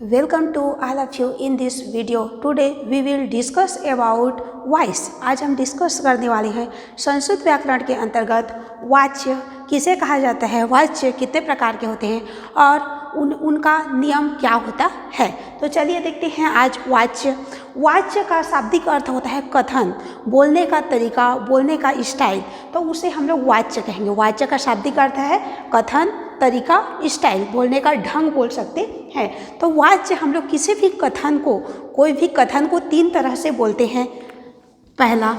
Welcome to all of you in this video. Today we will discuss about voice. आज हम discuss करने वाले हैं संस्कृत व्याकरण के अंतर्गत वाच्य किसे कहा जाता है, वाच्य कितने प्रकार के होते हैं और उनका नियम क्या होता है। तो चलिए देखते हैं आज वाच्य। वाच्य का शाब्दिक अर्थ होता है कथन, बोलने का तरीका, बोलने का स्टाइल, तो उसे हम लोग वाच्य कहेंगे। वाच्य का शाब्दिक अर्थ है कथन, तरीका, स्टाइल, बोलने का ढंग बोल सकते हैं। तो वाच्य हम लोग किसी भी कथन को, कोई भी कथन को तीन तरह से बोलते हैं, पहला,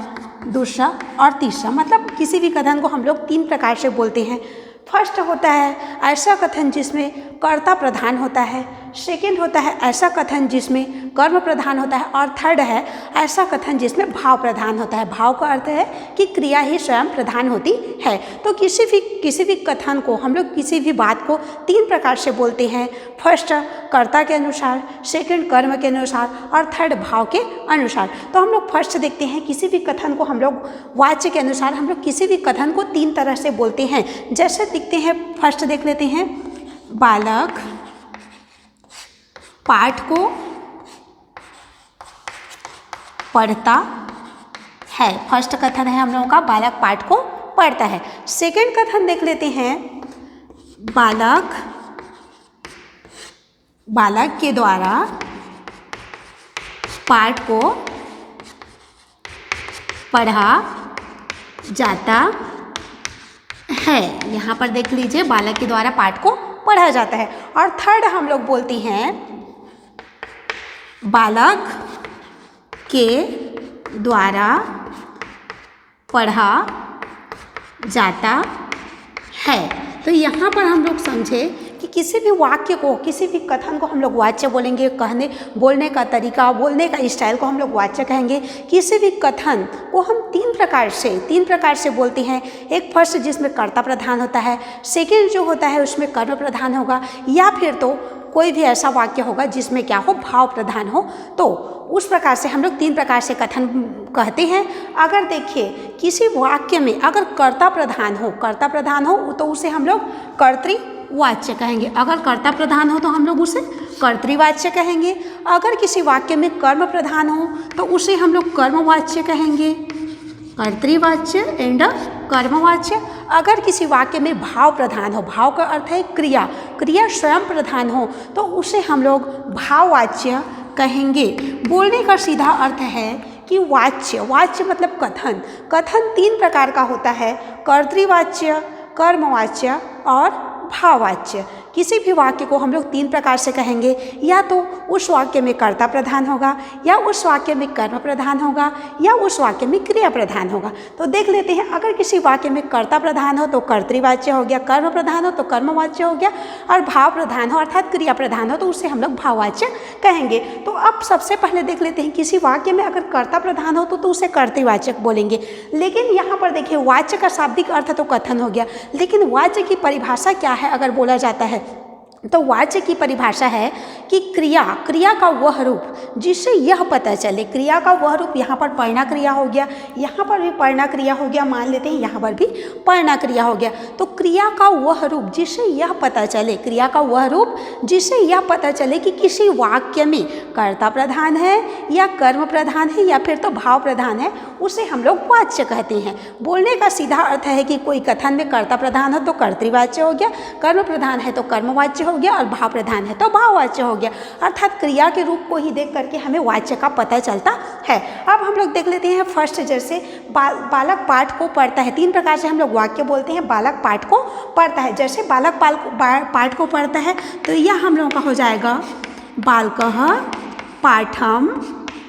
दूसरा और तीसरा। मतलब किसी भी कथन को हम लोग तीन प्रकार से बोलते हैं। फर्स्ट होता है ऐसा कथन जिसमें कर्ता प्रधान होता है, सेकेंड होता है ऐसा कथन जिसमें कर्म प्रधान होता है, और थर्ड है ऐसा कथन जिसमें भाव प्रधान होता है। भाव का अर्थ है कि क्रिया ही स्वयं प्रधान होती है। तो किसी भी कथन को हम लोग, किसी भी बात को तीन प्रकार से बोलते हैं। फर्स्ट कर्ता के अनुसार, सेकेंड कर्म के अनुसार और थर्ड भाव के अनुसार। तो हम लोग फर्स्ट देखते हैं, किसी भी कथन को हम लोग वाच्य के अनुसार हम लोग किसी भी कथन को तीन तरह से बोलते हैं। जैसे दिखते हैं, फर्स्ट देख लेते हैं, बालक पाठ को पढ़ता है। फर्स्ट कथन है हम लोगों का, बालक पाठ को पढ़ता है। सेकेंड कथन देख लेते हैं, बालक के द्वारा पाठ को पढ़ा जाता है। यहाँ पर देख लीजिए, बालक के द्वारा पाठ को पढ़ा जाता है। और थर्ड हम लोग बोलते हैं, बालक के द्वारा पढ़ा जाता है। तो यहाँ पर हम लोग समझे कि किसी भी वाक्य को, किसी भी कथन को हम लोग वाच्य बोलेंगे। बोलने का तरीका, बोलने का स्टाइल को हम लोग वाच्य कहेंगे। किसी भी कथन को हम तीन प्रकार से बोलते हैं। एक फर्स्ट जिसमें कर्ता प्रधान होता है, सेकेंड जो होता है उसमें कर्म प्रधान होगा, या फिर तो कोई भी ऐसा वाक्य होगा जिसमें क्या हो, भाव प्रधान हो। तो उस प्रकार से हम लोग तीन प्रकार से कथन कहते हैं। अगर देखिए किसी वाक्य में अगर कर्ता प्रधान हो तो उसे हम लोग कर्तृवाच्य कहेंगे। अगर कर्ता प्रधान हो तो हम लोग उसे कर्तृवाच्य कहेंगे। अगर किसी वाक्य में कर्म प्रधान हो तो उसे हम लोग कर्मवाच्य कहेंगे, कर्तृवाच्य एंड कर्मवाच्य। अगर किसी वाक्य में भाव प्रधान हो, भाव का अर्थ है क्रिया स्वयं प्रधान हो, तो उसे हम लोग भाववाच्य कहेंगे। बोलने का सीधा अर्थ है कि वाच्य मतलब कथन तीन प्रकार का होता है, कर्तृवाच्य, कर्मवाच्य और भाववाच्य। किसी भी वाक्य को हम लोग तीन प्रकार से कहेंगे, या तो उस वाक्य में कर्ता प्रधान होगा, या उस वाक्य में कर्म प्रधान होगा, या उस वाक्य में क्रिया प्रधान होगा। तो देख लेते हैं, अगर किसी वाक्य में कर्ता प्रधान हो तो कर्तृवाच्य हो गया, कर्म प्रधान हो तो कर्मवाच्य हो गया, और भाव प्रधान हो अर्थात क्रिया प्रधान हो तो उसे हम लोग भाववाच्य कहेंगे। तो अब सबसे पहले देख लेते हैं, किसी वाक्य में अगर कर्ता प्रधान हो तो उसे कर्तृवाचक बोलेंगे। लेकिन यहाँ पर देखिए, वाच्य का शाब्दिक अर्थ तो कथन हो गया, लेकिन वाच्य की परिभाषा क्या है अगर बोला जाता है तो वाच्य की परिभाषा है कि क्रिया का वह रूप जिससे यह पता चले। क्रिया का वह रूप, यहाँ पर पढ़ना क्रिया हो गया, यहाँ पर भी पढ़ना क्रिया हो गया, मान लेते हैं यहाँ पर भी पढ़ना क्रिया हो गया। तो क्रिया का वह रूप जिससे यह पता चले, क्रिया का वह रूप जिससे यह पता चले कि किसी वाक्य में कर्ता प्रधान है या कर्म प्रधान है या फिर तो भाव प्रधान है, उसे हम लोग वाच्य कहते हैं। बोलने का सीधा अर्थ है कि कोई कथन में कर्ता प्रधान हो तो कर्तृवाच्य हो गया, कर्म प्रधान है तो कर्मवाच्य हो गया, और भाव प्रधान है तो भाववाच्य हो गया। अर्थात क्रिया के रूप को ही देख करके हमें वाच्य का पता चलता है। अब हम लोग देख लेते हैं फर्स्ट, जैसे बालक पाठ को पढ़ता है। तीन प्रकार से हम लोग वाक्य बोलते हैं, बालक पाठ को पढ़ता है। जैसे बालक पाठ को पढ़ता है तो यह हम लोगों का हो जाएगा, बालकः पाठम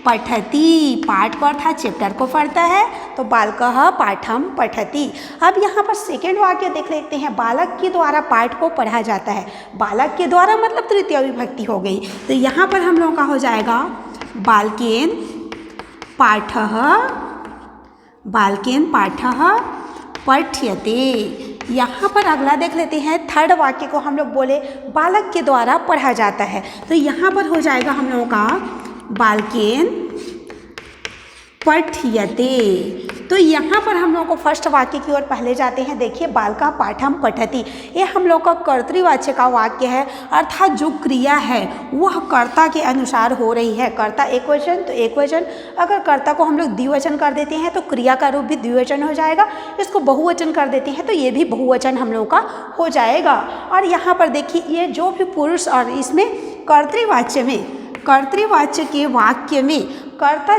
पठति। पाठ को अर्थात चैप्टर को पढ़ता है तो बालकः पाठम पठति। अब यहाँ पर सेकेंड वाक्य देख लेते हैं, बालक के द्वारा पाठ को पढ़ा जाता है। बालक के द्वारा मतलब तृतीय विभक्ति हो गई, तो यहाँ पर हम लोगों का हो जाएगा, बालकेन पाठः पठ्यते। यहाँ पर अगला देख लेते हैं, थर्ड वाक्य को हम लोग बोले बालक के द्वारा पढ़ा जाता है, तो यहाँ पर हो जाएगा हम लोगों का, बालकेन पठ्यते। तो यहाँ पर हम लोग को फर्स्ट वाक्य की ओर पहले जाते हैं। देखिए, बालका पाठम पठति, ये हम लोग का कर्तृवाच्य का वाक्य है, अर्थात जो क्रिया है वह कर्ता के अनुसार हो रही है। कर्ता एक वचन तो एक वचन, अगर कर्ता को हम लोग द्विवचन कर देते हैं तो क्रिया का रूप भी द्विवचन हो जाएगा, इसको बहुवचन कर देते हैं तो ये भी बहुवचन हम लोग का हो जाएगा। और यहाँ पर देखिए, ये जो भी पुरुष, और इसमें कर्तृवाच्य के वाक्य में कर्ता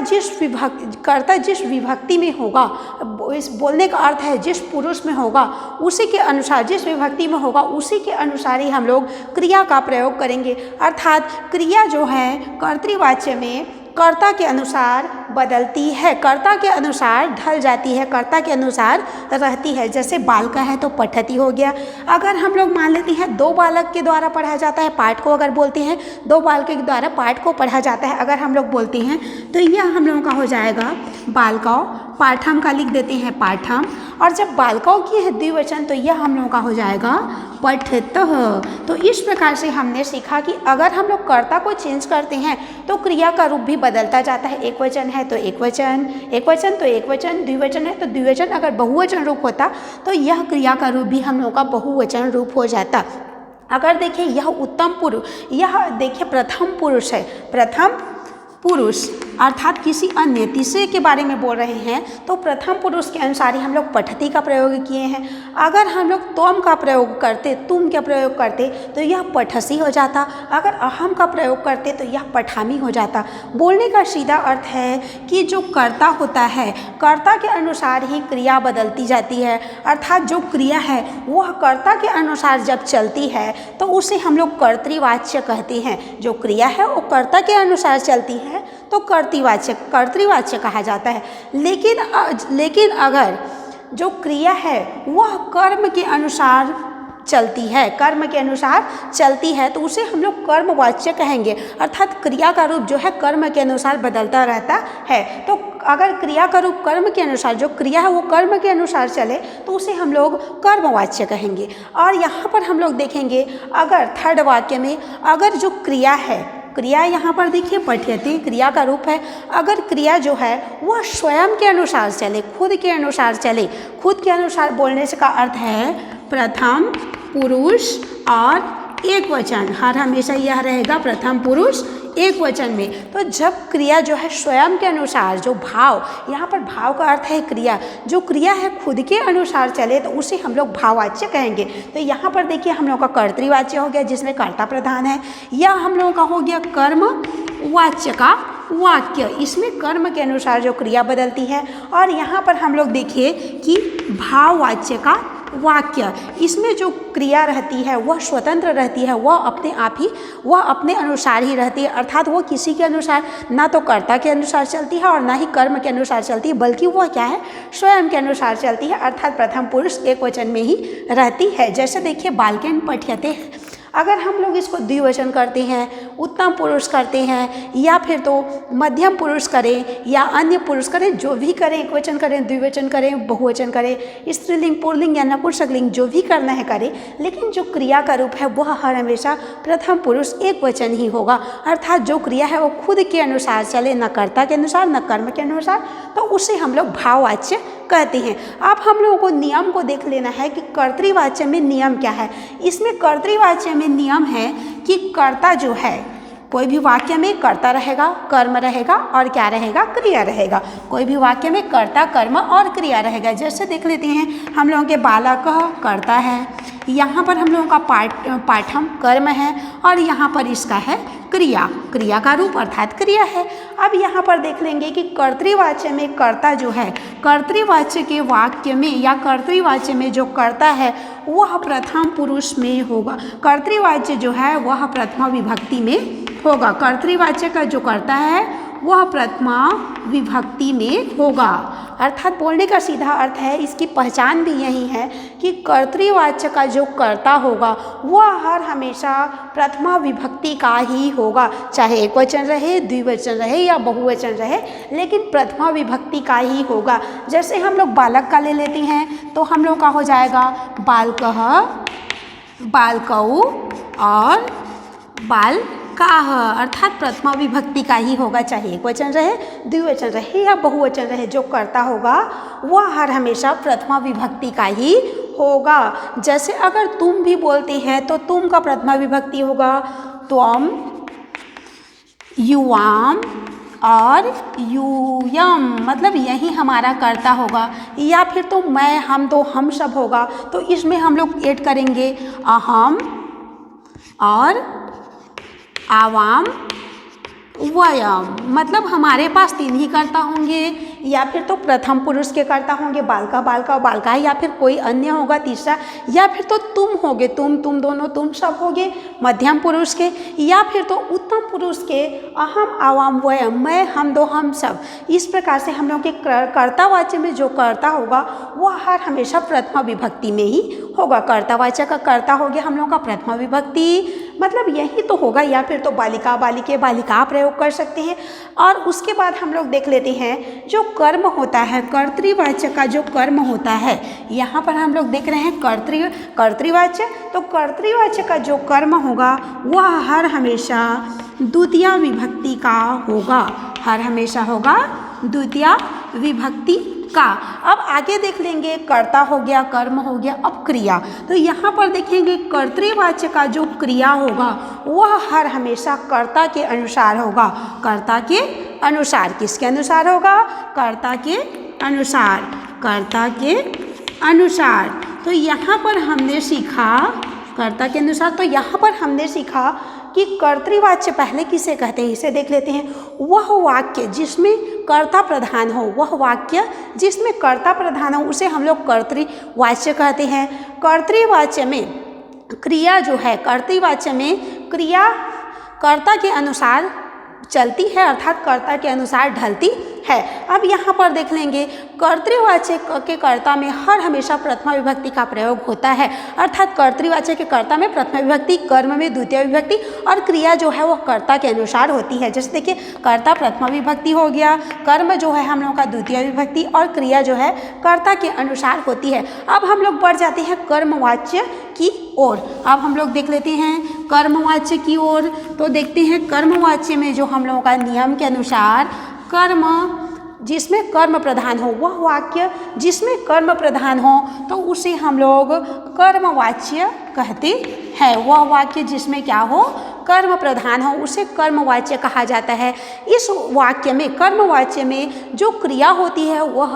जिस विभक्ति में होगा, इस बोलने का अर्थ है जिस पुरुष में होगा उसी के अनुसार, जिस विभक्ति में होगा उसी के अनुसार ही हम लोग क्रिया का प्रयोग करेंगे। अर्थात क्रिया जो है कर्तृवाच्य में कर्ता के अनुसार बदलती है, कर्ता के अनुसार ढल जाती है, कर्ता के अनुसार रहती है। जैसे बालका है तो पठती हो गया। अगर हम लोग मान लेते हैं दो बालक के द्वारा पढ़ा जाता है पाठ को, अगर बोलते हैं दो बालकों के द्वारा पाठ को पढ़ा जाता है, अगर हम लोग बोलते हैं तो यह हम लोगों का हो जाएगा बालकाओ, पाठम का लिख देते हैं पाठम, और जब बालकाओं की है द्विवचन तो यह हम लोगों का हो जाएगा पठतः। तो इस प्रकार से हमने सीखा कि अगर हम लोग कर्ता को चेंज करते हैं तो क्रिया का रूप भी बदलता जाता है। एक वचन है तो एक वचन, एक वचन तो एक वचन, द्विवचन है तो द्विवचन। अगर बहुवचन रूप होता तो यह क्रिया का रूप भी हम लोगों का बहुवचन रूप हो जाता। अगर देखिए यह उत्तम पुरुष, यह देखिए प्रथम पुरुष है, प्रथम पुरुष अर्थात किसी अन्य तीसरे के बारे में बोल रहे हैं तो प्रथम पुरुष के अनुसार ही हम लोग पठती का प्रयोग किए हैं। अगर हम लोग त्वम का प्रयोग करते, तुम का प्रयोग करते तो यह पठसी हो जाता। अगर अहम का प्रयोग करते तो यह पठामी हो जाता। बोलने का सीधा अर्थ है कि जो कर्ता होता है, कर्ता के अनुसार ही क्रिया बदलती जाती है। अर्थात जो क्रिया है वह कर्ता के अनुसार जब चलती है तो उसे हम लोग कर्तृवाच्य कहते हैं। जो क्रिया है वो कर्ता के अनुसार चलती है तो कर्तृवाच्य कहा जाता है। लेकिन अगर जो क्रिया है वह कर्म के अनुसार चलती है, कर्म के अनुसार चलती है तो उसे हम लोग कर्मवाच्य कहेंगे। अर्थात क्रिया का रूप जो है कर्म के अनुसार बदलता रहता है। तो अगर क्रिया का रूप कर्म के अनुसार, जो क्रिया है वो कर्म के अनुसार चले तो उसे हम लोग कर्मवाच्य कहेंगे। और यहाँ पर हम लोग देखेंगे, अगर थर्ड वाक्य में अगर जो क्रिया है, क्रिया यहाँ पर देखिए पठ्यते क्रिया का रूप है, अगर क्रिया जो है वह स्वयं के अनुसार चले, खुद के अनुसार चले, खुद के अनुसार बोलने से का अर्थ है प्रथम पुरुष और एक वचन, हर हमेशा यह रहेगा प्रथम पुरुष एक वचन में। तो जब क्रिया जो है स्वयं के अनुसार, जो भाव, यहाँ पर भाव का अर्थ है क्रिया, जो क्रिया है खुद के अनुसार चले तो उसे हम लोग भाववाच्य कहेंगे। तो यहाँ पर देखिए हम लोग का कर्तृवाच्य हो गया जिसमें कर्ता प्रधान है, या हम लोगों का हो गया कर्मवाच्य का वाक्य, इसमें कर्म के अनुसार जो क्रिया बदलती है। और यहाँ पर हम लोग देखिए कि भाववाच्य का वाक्य, इसमें जो क्रिया रहती है वह स्वतंत्र रहती है, वह अपने आप ही, वह अपने अनुसार ही रहती है। अर्थात वो किसी के अनुसार, ना तो कर्ता के अनुसार चलती है और ना ही कर्म के अनुसार चलती है, बल्कि वह क्या है, स्वयं के अनुसार चलती है। अर्थात प्रथम पुरुष एक वचन में ही रहती है। जैसे देखिए बालकेन पठ्यते, अगर हम लोग इसको द्विवचन करते हैं, उत्तम पुरुष करते हैं, या फिर तो मध्यम पुरुष करें या अन्य पुरुष करें, जो भी करें, एक वचन करें, द्विवचन करें, बहुवचन करें, स्त्रीलिंग, पुल्लिंग या नपुंसकलिंग, जो भी करना है करें, लेकिन जो क्रिया का रूप है वह हर हमेशा प्रथम पुरुष एक वचन ही होगा। अर्थात जो क्रिया है वो खुद के अनुसार चले, न कर्ता के अनुसार न कर्म के अनुसार, तो उसे हम लोग भाववाच्य कहते हैं। अब हम लोगों को नियम को देख लेना है कि कर्तृवाच्य में नियम क्या है। इसमें कर्तृवाच्य में नियम है कि कर्ता जो है, कोई भी वाक्य में कर्ता रहेगा, कर्म रहेगा और क्या रहेगा, क्रिया रहेगा। कोई भी वाक्य में कर्ता, कर्म और क्रिया रहेगा। जैसे देख लेते हैं हम लोगों के बालक कर्ता है, यहाँ पर हम लोगों का पाठम कर्म है और यहाँ पर इसका है क्रिया, क्रिया का रूप अर्थात क्रिया है। अब यहाँ पर देख लेंगे कि कर्तृवाच्य में कर्ता जो है, कर्तृवाच्य के वाक्य में या कर्तृवाच्य में जो कर्ता है वह प्रथम पुरुष में होगा। कर्तृवाच्य जो है वह प्रथमा विभक्ति में होगा। कर्तृवाच्य का जो कर्ता है वह प्रथमा विभक्ति में होगा। अर्थात बोलने का सीधा अर्थ है, इसकी पहचान भी यही है कि कर्तृवाच्य का जो कर्ता होगा वह हर हमेशा प्रथमा विभक्ति का ही होगा, चाहे एक वचन रहे, द्विवचन रहे या बहुवचन रहे, लेकिन प्रथमा विभक्ति का ही होगा। जैसे हम लोग बालक का ले लेते हैं तो हम लोग का हो जाएगा बालकः, बालकौ और काह, अर्थात प्रथमा विभक्ति का ही होगा, चाहे एक वचन रहे, द्विवचन रहे या बहुवचन रहे, जो कर्ता होगा वह हर हमेशा प्रथमा विभक्ति का ही होगा। जैसे अगर तुम भी बोलते हैं तो तुम का प्रथमा विभक्ति होगा त्वम, युवाम और यूयम, मतलब यही हमारा कर्ता होगा। या फिर तो मैं, हम, दो, हम सब होगा, तो इसमें हम लोग ऐड करेंगे अहम और आवाम, वयम, मतलब हमारे पास तीन ही कर्ता होंगे। या फिर तो प्रथम पुरुष के कर्ता होंगे बालका, बालका और बालका, या फिर कोई अन्य होगा तीसरा, या फिर तो तुम होगे, तुम दोनों, तुम सब होगे मध्यम पुरुष के, या फिर तो उत्तम पुरुष के अहम, आवाम, वयम, मैं, हम, दो, हम सब। इस प्रकार से हम लोग के कर्तावाच्य में जो कर्ता होगा वह हर हमेशा प्रथमा विभक्ति में ही होगा। कर्तावाच्य का कर्ता हो गया हम लोग का प्रथमा विभक्ति, मतलब यही तो होगा। या फिर तो बालिका, बालिके, बालिका प्रयोग कर सकते हैं। और उसके बाद हम लोग देख लेते हैं जो कर्म होता है, कर्तृवाच्य का जो कर्म होता है, यहाँ पर हम लोग देख रहे हैं कर्तृवाच्य। तो कर्तृवाच्य का जो कर्म होगा वह हर हमेशा द्वितीय विभक्ति का होगा, हर हमेशा होगा द्वितीय विभक्ति का। अब आगे देख लेंगे, कर्ता हो गया, कर्म हो गया, अब क्रिया। तो यहाँ पर देखेंगे कर्तृवाच्य का जो क्रिया होगा वह हर हमेशा कर्ता के अनुसार होगा। कर्ता के अनुसार, किसके अनुसार होगा? कर्ता के अनुसार, कर्ता के अनुसार। तो यहाँ पर हमने सीखा कर्ता के अनुसार, तो यहाँ पर हमने सीखा कि कर्तृवाच्य पहले किसे कहते हैं, इसे देख लेते हैं। वह वाक्य जिसमें कर्ता प्रधान हो, वह वाक्य जिसमें कर्ता प्रधान हो उसे हम लोग कर्तृवाच्य कहते हैं। कर्तृवाच्य में क्रिया जो है, कर्तृवाच्य में क्रिया कर्ता के अनुसार चलती है, अर्थात कर्ता के अनुसार ढलती है। अब यहाँ पर देख लेंगे कर्तृवाच्य के कर्ता में हर हमेशा प्रथमा विभक्ति का प्रयोग होता है, अर्थात कर्तृवाच्य के कर्ता में प्रथमा विभक्ति, कर्म में द्वितीय विभक्ति और क्रिया जो है वह कर्ता के अनुसार होती है। जैसे देखिए कर्ता प्रथमा विभक्ति हो गया, कर्म जो है हम लोगों का द्वितीय विभक्ति और क्रिया जो है कर्ता के अनुसार होती है। अब हम लोग बढ़ जाते हैं कर्मवाच्य की ओर। अब हम लोग देख लेते हैं कर्मवाच्य की ओर। तो देखते हैं कर्मवाच्य में जो हम लोगों का नियम के अनुसार कर्म जिसमें कर्म प्रधान हो, वह वाक्य जिसमें कर्म प्रधान हो तो उसे हम लोग कर्मवाच्य कहते हैं। वह वाक्य जिसमें क्या हो, कर्म प्रधान हो, उसे कर्मवाच्य कहा जाता है। इस वाक्य में, कर्मवाच्य में जो क्रिया होती है वह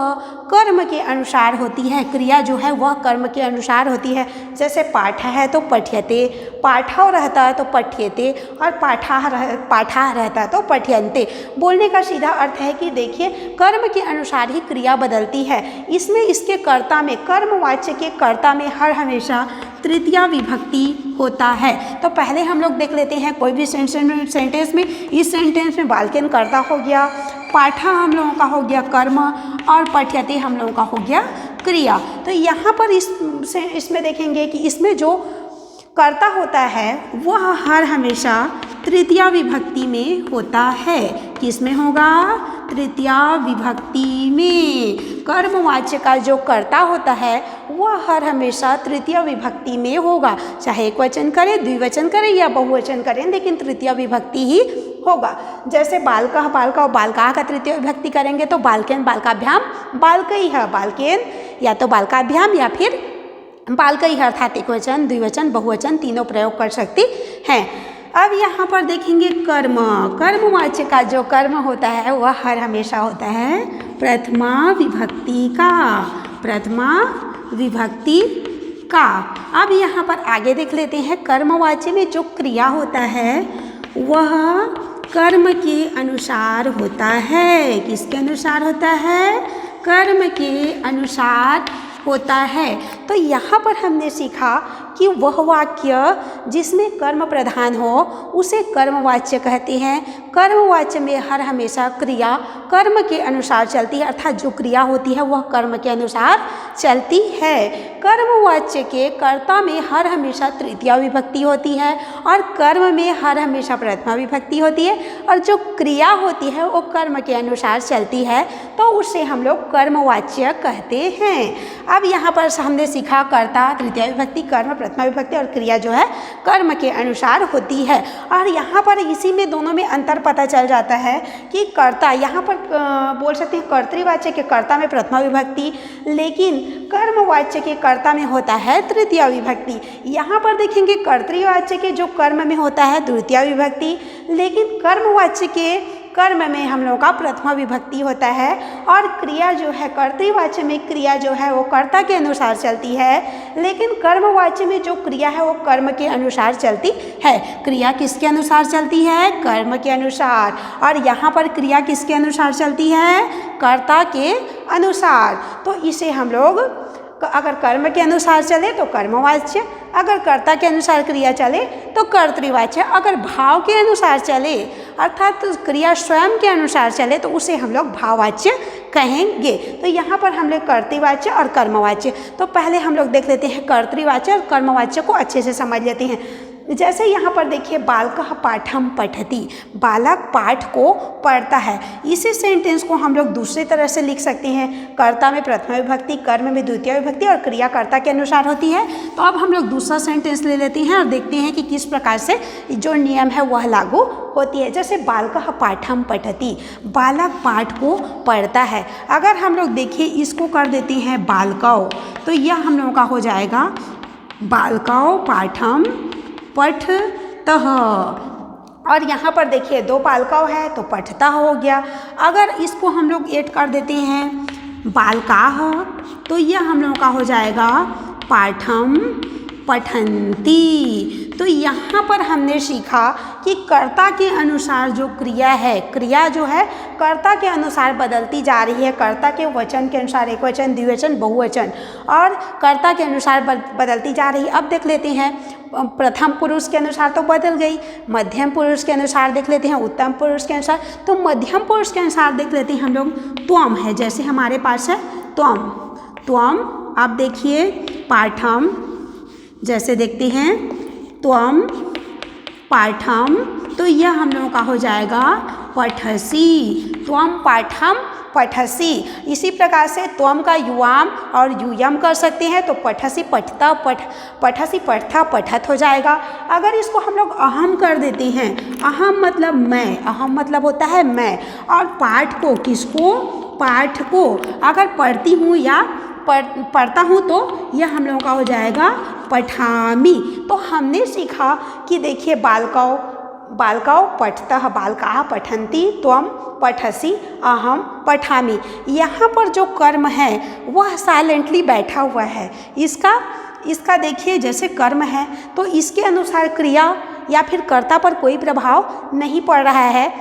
कर्म के अनुसार होती है, क्रिया जो है वह कर्म के अनुसार होती है। जैसे पाठ है तो पठ्यते, पाठौ रहता है तो पठ्यते और पाठा रहता है तो पठ्यन्ते। बोलने का सीधा अर्थ है कि देखिए कर्म के अनुसार ही क्रिया बदलती है। इसमें इसके कर्ता में, कर्मवाच्य के कर्ता में हर हमेशा तृतीया विभक्ति होता है। तो पहले हम लोग देख लेते हैं कोई भी सेंटेंस में, इस सेंटेंस में बालकेन कर्ता हो गया, पाठा हम लोगों का हो गया कर्म और पठ्यते हम लोगों का हो गया क्रिया। तो यहाँ पर इसमें देखेंगे कि इसमें जो कर्ता होता है वह हर हमेशा तृतीया विभक्ति में होता है। किसमें होगा? तृतीया विभक्ति में। कर्मवाच्य का जो कर्ता होता है वह हर हमेशा तृतीया विभक्ति में होगा, चाहे एक वचन करें, द्विवचन करें या बहुवचन करें, लेकिन तृतीया विभक्ति ही होगा। जैसे बालका, बालका और बालका का तृतीय विभक्ति करेंगे तो बालकेन, बालकाभ्याम, बालकई है, बालकेन या तो बालकाभ्याम या फिर बालकई है, अर्थात एक वचन, द्विवचन, बहुवचन तीनों प्रयोग कर सकती हैं। अब यहाँ पर देखेंगे कर्म। कर्मवाच्य का जो कर्म होता है वह हर हमेशा होता है प्रथमा विभक्ति का, प्रथमा विभक्ति का। अब यहाँ पर आगे देख लेते हैं कर्मवाच्य में जो क्रिया होता है वह कर्म के अनुसार होता है। किसके अनुसार होता है? कर्म के अनुसार होता है। तो यहाँ पर हमने सीखा कि वह वाक्य जिसमें कर्म प्रधान हो उसे कर्मवाच्य कहते हैं। कर्मवाच्य में हर हमेशा क्रिया कर्म के अनुसार चलती है, अर्थात जो क्रिया होती है वह कर्म के अनुसार चलती है। कर्मवाच्य के कर्ता में हर हमेशा तृतीया विभक्ति होती है और कर्म में हर हमेशा प्रथमा विभक्ति होती है, और जो क्रिया होती है वो कर्म के अनुसार चलती है तो उसे हम लोग कर्मवाच्य कहते हैं। अब यहाँ पर हमने सीखा कर्ता, तृतीया विभक्ति, कर्म, प्रथमा विभक्ति और क्रिया जो है कर्म के अनुसार होती है। और यहाँ पर इसी में दोनों में अंतर पता चल जाता है कि कर्ता, यहाँ पर बोल सकते हैं कर्तृवाच्य के कर्ता में प्रथमा विभक्ति, लेकिन कर्मवाच्य के कर्ता में होता है तृतीया विभक्ति। यहाँ पर देखेंगे कर्तृवाच्य के जो कर्म में होता है द्वितीया विभक्ति, लेकिन कर्मवाच्य के कर्म में हम लोगों का प्रथमा विभक्ति होता है। और क्रिया जो है कर्तृवाच्य में क्रिया जो है वो कर्ता के अनुसार चलती है, लेकिन कर्मवाच्य में जो क्रिया है वो कर्म के अनुसार चलती है। क्रिया किसके अनुसार चलती है? कर्म के अनुसार। और यहाँ पर क्रिया किसके अनुसार चलती है? कर्ता के अनुसार। तो इसे हम लोग, अगर कर्म के अनुसार चले तो कर्मवाच्य, अगर कर्ता के अनुसार क्रिया चले तो कर्तृवाच्य, अगर भाव के अनुसार चले अर्थात तो क्रिया स्वयं के अनुसार चले तो उसे हम लोग भाववाच्य कहेंगे। तो यहाँ पर हम लोग कर्तृवाच्य और कर्मवाच्य, तो पहले हम लोग देख लेते हैं कर्तृवाच्य और कर्मवाच्य को अच्छे से समझ लेते हैं। जैसे यहाँ पर देखिए बालकः पाठम पठति, बालक पाठ को पढ़ता है। इसी सेंटेंस को हम लोग दूसरी तरह से लिख सकते हैं, कर्ता में प्रथमा विभक्ति, कर्म में द्वितीय विभक्ति और क्रिया कर्ता के अनुसार होती है। तो अब हम लोग दूसरा सेंटेंस ले लेते हैं और देखते हैं कि किस प्रकार से जो नियम है वह लागू होती है। जैसे बालकः पाठम पठति, बालक पाठ को पढ़ता है। अगर हम लोग देखिए इसको कर देते हैं बालकौ, तो यह हम लोगों का हो जाएगा बालकौ पाठम पठतः। और यहाँ पर देखिए दो बालकौ है तो पठता हो गया। अगर इसको हम लोग ऐड कर देते हैं बालकाः, तो यह हम लोगों का हो जाएगा पाठम पठन्ति। तो यहाँ पर हमने सीखा कि कर्ता के अनुसार जो क्रिया है, क्रिया जो है कर्ता के अनुसार बदलती जा रही है। कर्ता के वचन के अनुसार एक वचन, द्विवचन, बहुवचन और कर्ता के अनुसार बदलती जा रही है। अब देख लेते हैं प्रथम पुरुष के अनुसार तो बदल गई, मध्यम पुरुष के अनुसार देख लेते हैं उत्तम पुरुष के अनुसार। तो मध्यम पुरुष के अनुसार देख लेते हैं हम लोग त्वम है, जैसे हमारे पास है त्वम, त्वम। आप देखिए पाठम, जैसे देखते हैं त्वम पाठम, तो यह हम लोगों का हो जाएगा पठसि, त्वम पाठम पठसि। इसी प्रकार से त्वम का युवाम और यूयम कर सकते हैं, तो पठसि पठता पठसि पठता पठत हो जाएगा। अगर इसको हम लोग अहम कर देते हैं, अहम मतलब मैं, अहम मतलब होता है मैं, और पाठ को, किसको? पाठ को। अगर पढ़ती हूँ या पढ़ता हूँ तो यह हम लोगों का हो जाएगा पठामि। तो हमने सीखा कि देखिए बालकौ, बालकौ पठतः, बालकाः पठन्ति, त्वम पठसि, अहम पठामि। यहाँ पर जो कर्म है वह साइलेंटली बैठा हुआ है। इसका देखिए जैसे कर्म है तो इसके अनुसार क्रिया या फिर कर्ता पर कोई प्रभाव नहीं पड़ रहा है,